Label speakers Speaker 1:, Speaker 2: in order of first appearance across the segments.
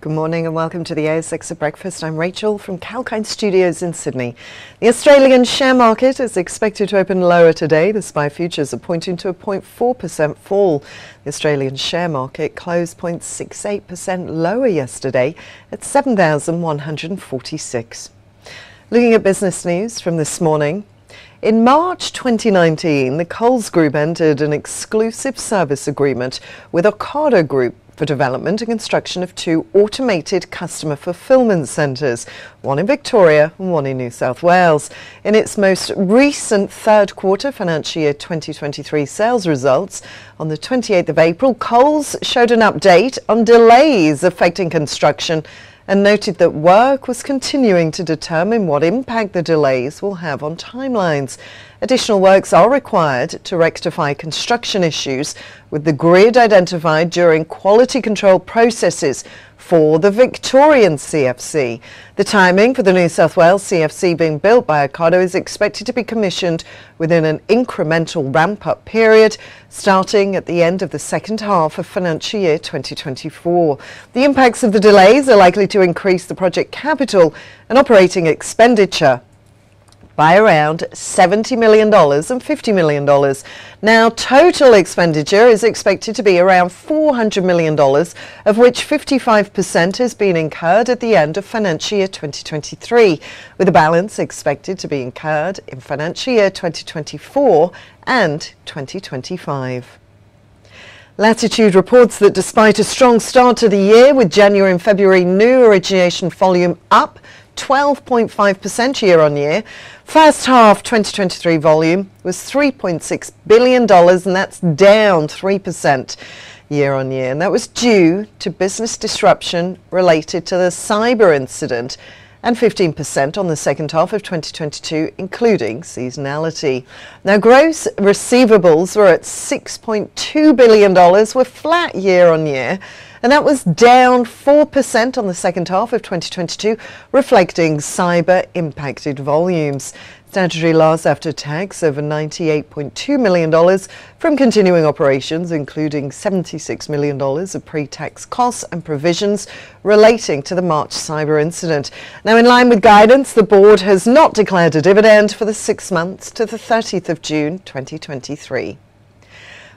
Speaker 1: Good morning and welcome to the ASX at Breakfast. I'm Rachel from Kalkine Studios in Sydney. The Australian share market is expected to open lower today. The SPI futures are pointing to a 0.4% fall. The Australian share market closed 0.68% lower yesterday at 7,146. Looking at business news from this morning. In March 2019, the Coles Group entered an exclusive service agreement with Ocado Group for development and construction of 2 automated customer fulfilment centres, one in Victoria and one in New South Wales. In its most recent third quarter financial year 2023 sales results, on the 28th of April, Coles showed an update on delays affecting construction and noted that work was continuing to determine what impact the delays will have on timelines. Additional works are required to rectify construction issues with the grid identified during quality control processes for the Victorian CFC. The timing for the New South Wales CFC being built by Ocado is expected to be commissioned within an incremental ramp-up period starting at the end of the second half of financial year 2024. The impacts of the delays are likely to increase the project capital and operating expenditure by around $70 million and $50 million. Now, total expenditure is expected to be around $400 million, of which 55% has been incurred at the end of financial year 2023, with the balance expected to be incurred in financial year 2024 and 2025. Latitude reports that despite a strong start to the year, with January and February new origination volume up 12.5% year on year, first half 2023 volume was $3.6 billion, and that's down 3% year on year. And that was due to business disruption related to the cyber incident, and 15% on the second half of 2022, including seasonality. Now, gross receivables were at $6.2 billion, were flat year on year, and that was down 4% on the second half of 2022, reflecting cyber-impacted volumes. Statutory loss after tax over $98.2 million from continuing operations, including $76 million of pre-tax costs and provisions relating to the March cyber incident. Now, in line with guidance, the board has not declared a dividend for the 6 months to the 30th of June 2023.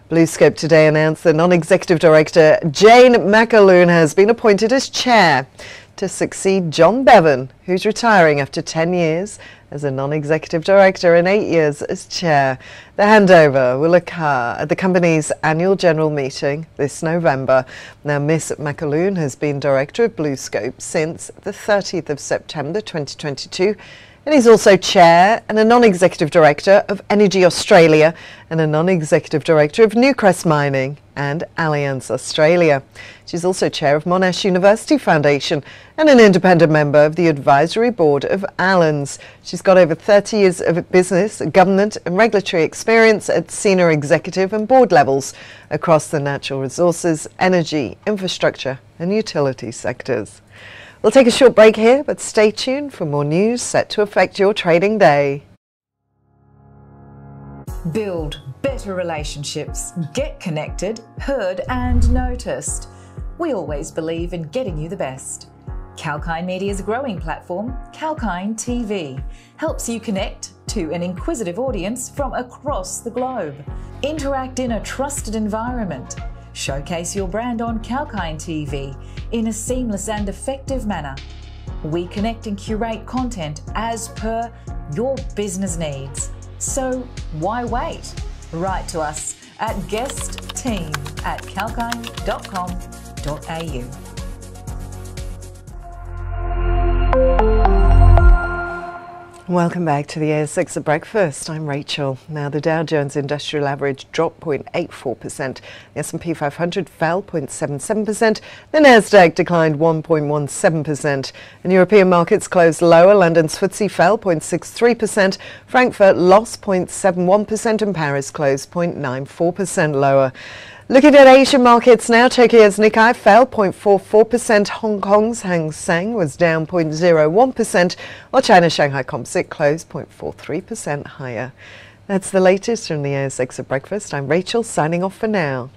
Speaker 1: BlueScope today announced that Non-executive Director Jane McAloon has been appointed as chair to succeed John Bevan, who's retiring after 10 years as a non-executive director and 8 years as chair. The handover will occur at the company's annual general meeting this November. Now, Miss McAloon has been director of BlueScope since the 30th of September 2022, and he's also chair and a non-executive director of Energy Australia and a non-executive director of Newcrest Mining and Allianz Australia. She's also chair of Monash University Foundation and an independent member of the advisory board of Allens. She's got over 30 years of business, government and regulatory experience at senior executive and board levels across the natural resources, energy, infrastructure and utility sectors. We'll take a short break here, but stay tuned for more news set to affect your trading day.
Speaker 2: Build better relationships, get connected, heard and noticed. We always believe in getting you the best. Kalkine Media's growing platform, Kalkine TV, helps you connect to an inquisitive audience from across the globe. Interact in a trusted environment. Showcase your brand on Kalkine TV in a seamless and effective manner. We connect and curate content as per your business needs. So why wait? Write to us at guestteam@kalkine.com.au.
Speaker 1: Welcome back to the ASX at Breakfast. I'm Rachel. Now, the Dow Jones Industrial Average dropped 0.84%. The S&P 500 fell 0.77%. The Nasdaq declined 1.17%. And European markets closed lower. London's FTSE fell 0.63%. Frankfurt lost 0.71%, and Paris closed 0.94% lower. Looking at Asian markets now, Tokyo's Nikkei fell 0.44%, Hong Kong's Hang Seng was down 0.01%, while China's Shanghai Composite closed 0.43% higher. That's the latest from the ASX at Breakfast. I'm Rachel, signing off for now.